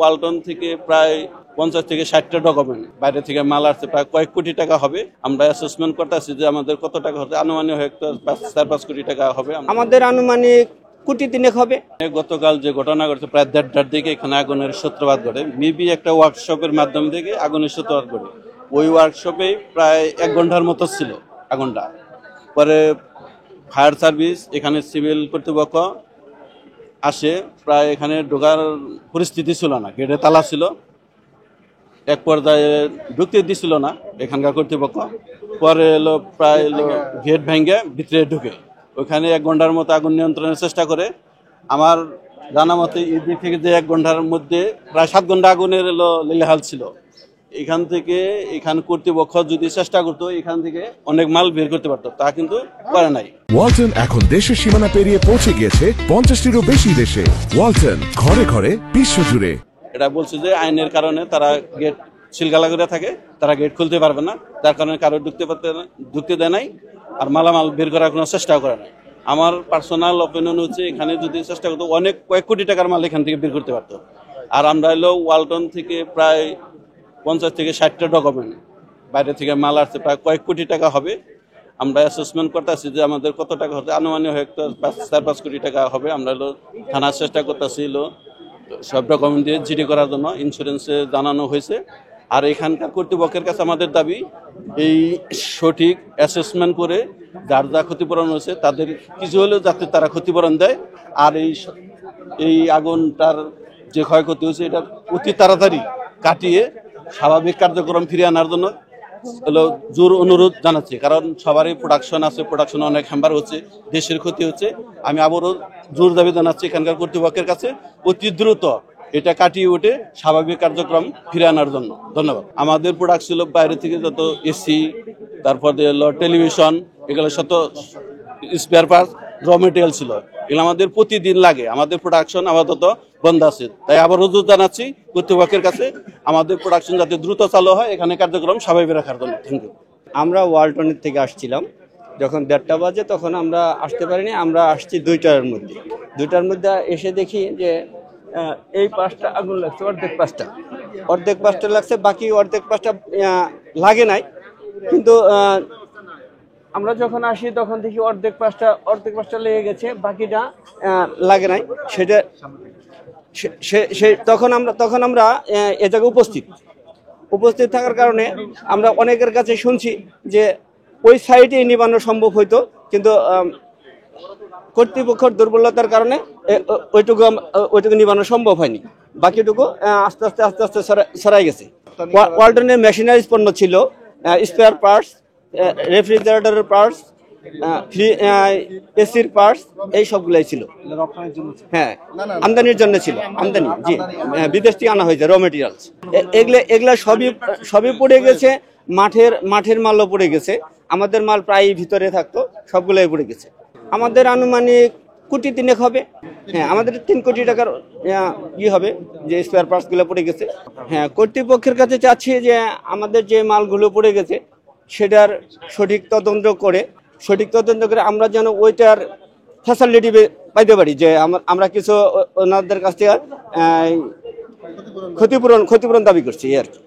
ওয়ালটন থেকে প্রায় 50 থেকে 60টা ডকুমেন্ট বাইরে থেকে মাল আসছে, প্রায় কয়েক কোটি টাকা হবে। আমরা অ্যাসেসমেন্ট করতেছি যে আমাদের কত টাকা হচ্ছে, আনুমানিক হয়তো 4-5 কোটি টাকা হবে। আমাদের আনুমানিক কোটি তিনেক হবে। গতকাল যে ঘটনা ঘটছে প্রায় 1:30টার দিকে এখানে আগুনের সূত্রপাত ঘটে। মেবি একটা ওয়ার্কশপের মাধ্যম থেকে আগুনের সূত্রপাত ঘটে। ওই ওয়ার্কশপে প্রায় 1 ঘন্টার মতো ছিল আগুনটা। পরে ফায়ার সার্ভিস, এখানে সিভিল কর্তৃপক্ষ আসে। প্রায় এখানে ঢোকার পরিস্থিতি ছিল না, গেটে তালা ছিল, এক পর্যায়ে ঢুকতে দিছিল না এখানকার কর্তৃপক্ষ। পরে প্রায় গেট ভেঙে ভিতরে ঢুকে ওইখানে 1 ঘন্টার মতো আগুন নিয়ন্ত্রণের চেষ্টা করে। আমার জানা মতে এই দিক থেকে যে 1 ঘন্টার মধ্যে প্রায় 7 ঘন্টা আগুনের লেলিহাল ছিল। এখান থেকে এখান কর্তৃপক্ষ যদি চেষ্টা করতো এখান থেকে অনেক মাল বের করতে পারতো, তা কিন্তু করে নাই। ওয়ালটন এখন দেশের সীমানা পেরিয়ে পৌঁছে গিয়েছে 50টিরও বেশি দেশে। ওয়ালটন, ঘরে ঘরে, বিশ্বজুড়ে। এটা বলছে যে আইনের কারণে তারা গেট সিলগালা করে থাকে, তারা গেট খুলতে পারবে না, যার কারণে কারো ঢুকতে দেয় নাই, আর মালামাল বের করার কোনো চেষ্টা করে নাই। আমার পার্সোনাল অপিনিয়ন হচ্ছে এখানে যদি চেষ্টা করতো অনেক কয়েক কোটি টাকার মাল এখান থেকে বের করতে পারতো। আর আমরা ওয়ালটন থেকে প্রায় 50 থেকে 60টা ডকুমেন্ট বাইরে থেকে মাল আসছে, প্রায় কয়েক কোটি টাকা হবে। আমরা অ্যাসেসমেন্ট করতেছি যে আমাদের কত টাকা হচ্ছে, আনুমানিক হয়তো 4-5 কোটি টাকা হবে। আমরা থানার চেষ্টা করতেছি সব ডকুমেন্ট দিয়ে জিডি করার জন্য, ইন্স্যুরেন্সে জানানো হয়েছে। আর এখানকার কর্তৃপক্ষের কাছে আমাদের দাবি এই সঠিক অ্যাসেসমেন্ট করে যার যা ক্ষতিপূরণ হয়েছে তাদের কিছু হলেও যাতে তারা ক্ষতিপূরণ দেয়। আর এই আগুনটার যে ক্ষয়ক্ষতি হয়েছে এটা অতি তাড়াতাড়ি কাটিয়ে স্বাভাবিক কার্যক্রম ফিরিয়ে আনার জন্য জোর অনুরোধ জানাচ্ছি। কারণ সবারই প্রোডাকশন আছে, প্রোডাকশনে অনেক হ্যাম্বার হচ্ছে, দেশের ক্ষতি হচ্ছে। আমি আবারও জোর দাবি জানাচ্ছি এখানকার কর্তৃপক্ষের কাছে অতি দ্রুত এটা কাটিয়ে উঠে স্বাভাবিক কার্যক্রম ফিরে আনার জন্য। ধন্যবাদ। আমাদের প্রোডাক্ট ছিল বাইরে থেকে যত এসি, তারপরে টেলিভিশন, এগুলো শত স্পেয়ার পার্টস, র মেটেরিয়াল ছিল, এগুলো আমাদের প্রতিদিন লাগে। আমাদের প্রোডাকশন আপাতত বন্ধ আছে, তাই আবার অনুরোধ জানাচ্ছি কর্তৃপক্ষের কাছে আমাদের প্রোডাকশন যাতে দ্রুত চালু হয়, এখানে কার্যক্রম স্বাভাবিক রাখার জন্য। Thank you. আমরা ওয়ালটনের থেকে আসছিলাম, যখন 1:30টা বাজে তখন আমরা আসতে পারিনি। আমরা আসছি 2টার মধ্যে এসে দেখি যে এই 5টা আগুন লাগছে, অর্ধেক পাঁচটা লাগছে, বাকি অর্ধেক 5টা লাগে নাই। কিন্তু আমরা যখন আসি তখন দেখি অর্ধেক পাঁচটা লেগে গেছে, বাকিটা লাগে নাই। সেটা তখন আমরা এ জায়গায় উপস্থিত থাকার কারণে আমরা অনেকের কাছে শুনছি যে ওই সাইডে নিবানো সম্ভব হইতো, কিন্তু কর্তৃপক্ষের দুর্বলতার কারণে ওইটুকু নিবানো সম্ভব হয়নি। বাকিটুকু আস্তে আস্তে সরাই গেছে। ওয়ালটনের মেশিনারিজ পণ্য ছিল, স্পেয়ার পার্টস, রেফ্রিজারেটরের পার্টস, এসির পার্টস, এই সবগুলাই ছিল। হ্যাঁ, আমদানির জন্য ছিল, জি, বিদেশ থেকে আনা হয়েছে র মেটেরিয়ালস। এগুলা সবই পড়ে গেছে। মাঠের মালও পড়ে গেছে। আমাদের মাল প্রায় ভিতরে থাকতো, সবগুলাই পড়ে গেছে। আমাদের আনুমানিক কোটি তিনেক হবে। হ্যাঁ, আমাদের 3 কোটি টাকার হবে যে স্পেয়ার পার্টস গুলো পড়ে গেছে। হ্যাঁ, কর্তৃপক্ষের কাছে চাচ্ছি যে আমাদের যে মালগুলো পড়ে গেছে সেটার সঠিক তদন্ত করে আমরা যেন ওইটার ফ্যাসিলিটি পাইতে পারি, যে আমরা কিছু ওনাদের কাছ থেকে ক্ষতিপূরণ দাবি করছি আর কি।